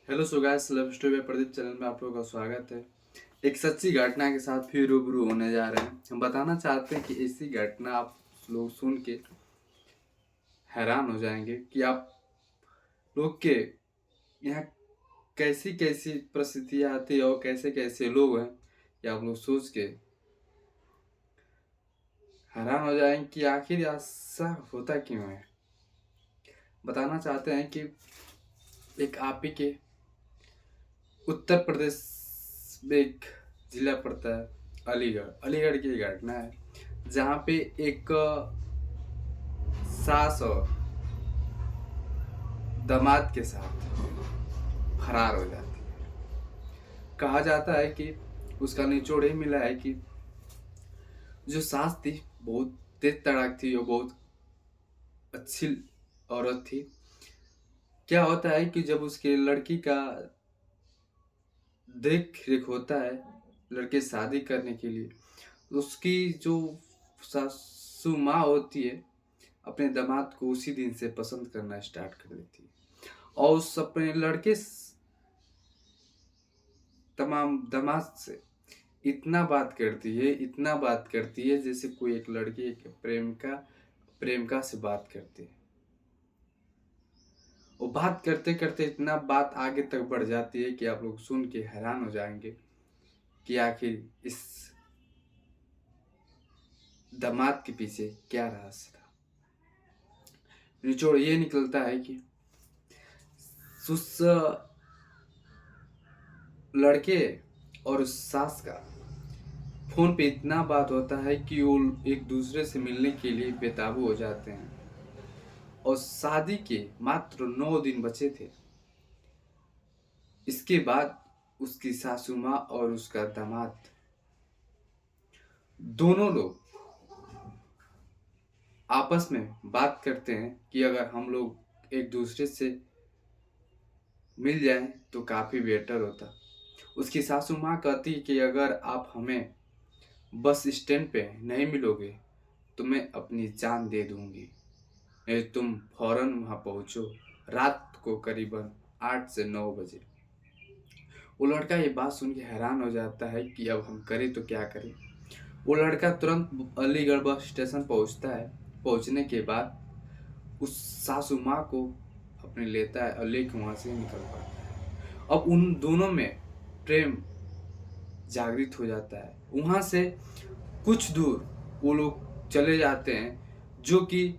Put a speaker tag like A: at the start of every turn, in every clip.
A: Hello so guys, love story by Pradeep channel में आप लोगों का स्वागत है। एक सच्ची घटना के साथ फिर रूबरू होने जा रहे हैं। हम बताना चाहते हैं कि ऐसी घटना आप लोग सुन के हैरान हो जाएंगे कि आप लोग के यहाँ कैसी कैसी परिस्थितियाँ आती है और कैसे कैसे लोग हैं, ये आप लोग सोच के हैरान हो जाएंगे कि आखिर ऐसा होता क्यों है। बताना चाहते हैं कि एक आप ही के उत्तर प्रदेश में एक जिला पड़ता है अलीगढ़। अलीगढ़ की घटना है जहाँ पे एक सास और दामाद के साथ फरार हो जाती है। कहा जाता है कि उसका निचोड़ ये मिला है कि जो सास थी बहुत तेज तड़ाक थी और बहुत अच्छी औरत थी। क्या होता है कि जब उसके लड़की का देख रेख होता है लड़के शादी करने के लिए, तो उसकी जो सासू माँ होती है अपने दामाद को उसी दिन से पसंद करना स्टार्ट कर देती है और उस अपने लड़के तमाम दामाद से इतना बात करती है, इतना बात करती है जैसे कोई एक लड़की एक प्रेमिका से बात करती है। वो बात करते करते इतना बात आगे तक बढ़ जाती है कि आप लोग सुन के हैरान हो जाएंगे कि आखिर इस दामाद के पीछे क्या रहस्य था। निचोड़ ये निकलता है कि उस लड़के और उस सास का फोन पे इतना बात होता है कि वो एक दूसरे से मिलने के लिए बेताबू हो जाते हैं और शादी के मात्र 9 दिन बचे थे। इसके बाद उसकी सासू माँ और उसका दामाद दोनों लोग आपस में बात करते हैं कि अगर हम लोग एक दूसरे से मिल जाएं तो काफी बेटर होता। उसकी सासू माँ कहती कि अगर आप हमें बस स्टैंड पे नहीं मिलोगे तो मैं अपनी जान दे दूंगी। तुम फौरन वहां पहुंचो रात को करीबन 8 से 9 बजे। वो लड़का ये बात सुन के हैरान हो जाता है कि अब हम करें तो क्या करें। वो लड़का तुरंत अलीगढ़ बस स्टेशन पहुंचता है। पहुंचने के बाद उस सासू माँ को अपने लेता है और लेके वहां से निकल पड़ता है। अब उन दोनों में प्रेम जागृत हो जाता है। वहां से कुछ दूर वो लोग चले जाते हैं, जो कि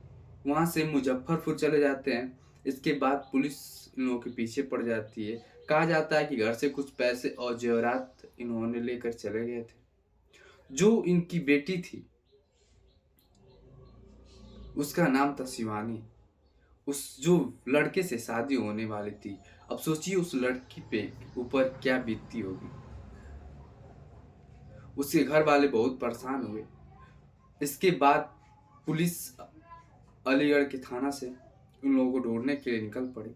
A: वहां से मुजफ्फरपुर चले जाते हैं। इसके बाद पुलिस इन लोगों के पीछे पड़ जाती है। कहा जाता है कि घर से कुछ पैसे और जेवरात इन्होंने लेकर चले गए थे। जो इनकी बेटी थी उसका नाम था शिवानी। उस जो लड़के से शादी होने वाली थी, अब सोचिए उस लड़की पे ऊपर क्या बीतती होगी। उसके घर वाले बहुत परेशान हुए। इसके बाद पुलिस अलीगढ़ के थाना से उन लोगों को ढूंढने के लिए निकल पड़े।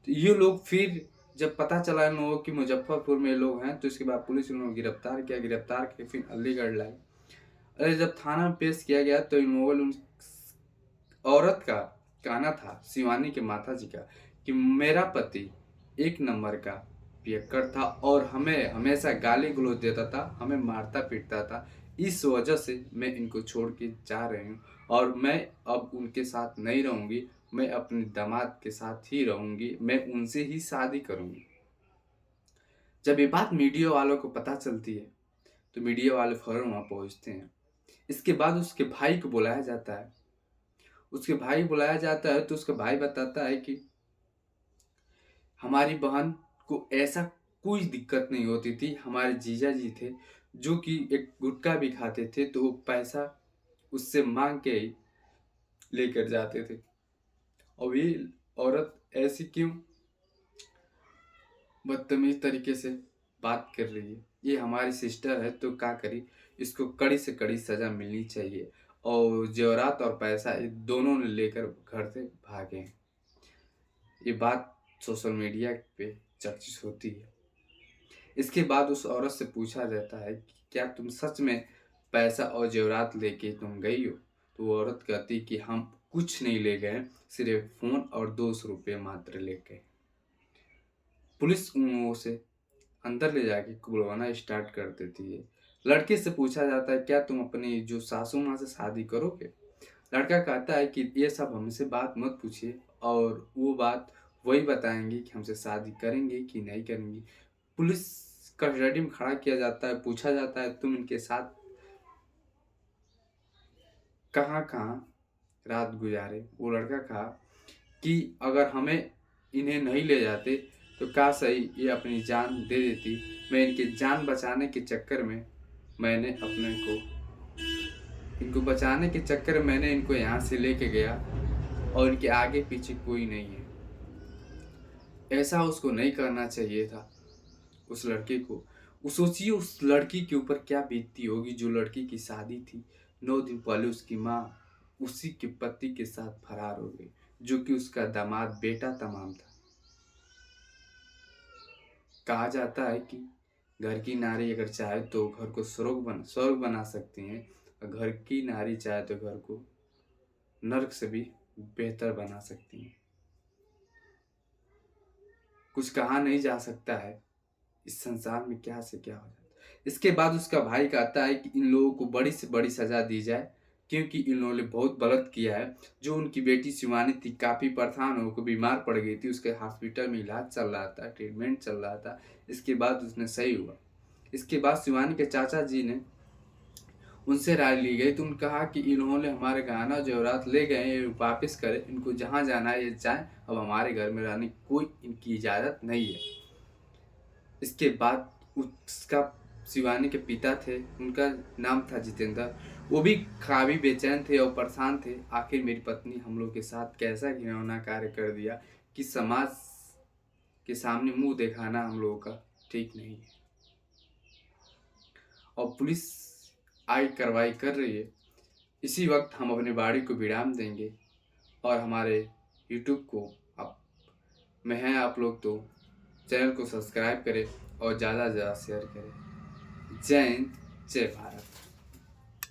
A: तो ये लोग फिर जब पता चला इन लोगों की मुजफ्फरपुर में लोग हैं, तो इसके बाद पुलिस इन लोगों को गिरफ्तार किया। गिरफ्तार करके फिर अलीगढ़ लाई। अरे जब थाना में पेश किया गया तो इन लोगों ने औरत का कहना था, शिवानी के माता जी का, कि मेरा पति एक नंबर का पियक्कड़ था और हमें हमेशा गाली गलौज देता था, हमें मारता पीटता था। इस वजह से मैं इनको छोड़ के जा रही हूँ और मैं अब उनके साथ नहीं रहूंगी। मैं अपने दामाद के साथ ही रहूंगी, मैं उनसे ही शादी करूंगी। जब ये बात मीडिया वालों को पता चलती है तो मीडिया वाले फौरन वहां पहुंचते हैं। इसके बाद उसके भाई को बुलाया जाता है। उसके भाई बुलाया जाता है तो उसका भाई बताता है कि हमारी बहन को ऐसा कोई दिक्कत नहीं होती थी। हमारे जीजा जी थे जो कि एक गुटखा भी खाते थे, तो वो पैसा उससे मांग के ही लेकर जाते थे। और ये औरत ऐसी क्यों बदतमीज तरीके से बात कर रही है। ये हमारी सिस्टर है तो क्या करी, इसको कड़ी से कड़ी सजा मिलनी चाहिए। और जेवरात और पैसा ये दोनों ने लेकर घर से भागे हैं। ये बात सोशल मीडिया पे चर्चित होती है। इसके बाद उस औरत से पूछा जाता है कि क्या तुम सच में पैसा और जेवरात लेके तुम गई हो। तो वो औरत कहती कि हम कुछ नहीं ले गए, सिर्फ फोन और 200 रुपये मात्र ले गए। पुलिस उसे अंदर ले जाके बुलवाना स्टार्ट कर देती है। लड़के से पूछा जाता है, क्या तुम अपनी जो सासू माँ से शादी करोगे? लड़का कहता है कि ये सब हमसे बात मत पूछिए, और वो बात वही बताएंगे कि हमसे शादी करेंगे कि नहीं करेंगे। पुलिस कस्टडी में खड़ा किया जाता है, पूछा जाता है तुम इनके साथ कहाँ कहाँ रात गुजारे। वो लड़का कहा कि अगर हमें इन्हें नहीं ले जाते तो काश सही ये अपनी जान दे देती। मैं इनकी जान बचाने के चक्कर में मैंने अपने को इनको बचाने के चक्कर में मैंने इनको यहाँ से लेके गया, और इनके आगे पीछे कोई नहीं है। ऐसा उसको नहीं करना चाहिए था उस लड़के को। वो सोचिए उस लड़की के ऊपर क्या बीतती होगी, जो लड़की की शादी थी 9 दिन पहले उसकी माँ उसी के पति के साथ फरार हो गई, जो कि उसका दामाद बेटा तमाम था। कहा जाता है कि घर की नारी अगर चाहे तो घर को स्वर्ग बना सकती हैं, और घर की नारी चाहे तो घर को नर्क से भी बेहतर बना सकती हैं। कुछ कहा नहीं जा सकता है इस संसार में क्या से क्या हो जाता है। इसके बाद उसका भाई कहता है कि इन लोगों को बड़ी से बड़ी सजा दी जाए, क्योंकि इन लोगों ने बहुत गलत किया है। जो उनकी बेटी शिवानी थी, काफ़ी परेशान होकर बीमार पड़ गई थी, उसके हॉस्पिटल में इलाज चल रहा था, ट्रीटमेंट चल रहा था। इसके बाद उसने सही हुआ। इसके बाद शिवानी के चाचा जी ने उनसे राय ली गई, तो उन्होंने कहा कि इन्होंने हमारे गहना जेवरात ले गए, ये वापस करें, इनको जहाँ जाना है ये जाएं, अब हमारे घर में रहने की कोई इनकी इजाज़त नहीं है। इसके बाद उसका शिवानी के पिता थे, उनका नाम था जितेंद्र। वो भी काफ़ी बेचैन थे और परेशान थे। आखिर मेरी पत्नी हम लोग के साथ कैसा घिनौना कार्य कर दिया कि समाज के सामने मुंह दिखाना हम लोगों का ठीक नहीं है। और पुलिस आगे कार्रवाई कर रही है। इसी वक्त हम अपनी बाड़ी को विराम देंगे, और हमारे यूट्यूब को आप में हैं आप लोग तो चैनल को सब्सक्राइब करें और ज़्यादा से ज़्यादा शेयर करें। जय हिंद, जय भारत।